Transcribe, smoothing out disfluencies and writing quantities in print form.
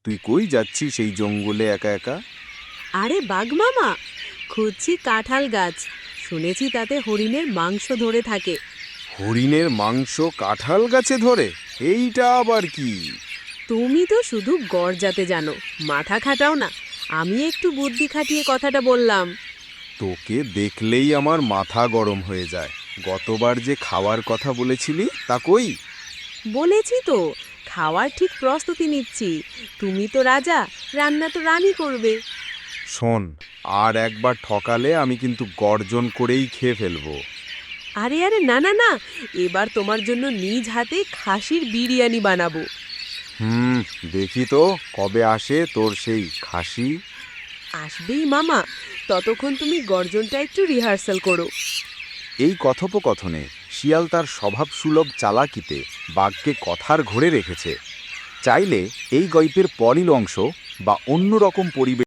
তুই কই যাচ্ছিস এই জঙ্গলে একা একা? আরে বাঘ মামা, খুঁজছি কাঁঠাল গাছ। শুনেছি তাতে হরিণের মাংস ধরে থাকে। হরিণের মাংস কাঁঠাল গাছে ধরে? এইটা আবার কি? তুমি তো শুধু গর্জাতে জানো, মাথা খাটাও না। আমি একটু বুদ্ধি খাটিয়ে কথাটা বললাম। তোকে দেখলেই আমার মাথা গরম হয়ে যায়। গতবার যে খাওয়ার কথা বলেছিলি তা কই? বলেছি তো, খাওয়ার ঠিক প্রস্তুতি নিচ্ছি। তুমি তো রাজা, রান্না তো রানী করবে। শোন, আর একবার ঠকালে আমি কিন্তু গর্জন করেই খেয়ে ফেলবো। আরে আরে, না না না, এবার তোমার জন্য নিজ হাতে খাসির বিরিয়ানি বানাবো। দেখি তো কবে আসে তোর সেই খাসি। আসবেই মামা, ততক্ষণ তুমি গর্জনটা একটু রিহার্সাল করো। এই কথোপকথনে শিয়াল তার স্বভাবসুলভ চালাকিতে বাঘকে কথার ঘোরে রেখেছে। চাইলে এই গল্পের পরের অংশ বা অন্য রকম পরিবেশ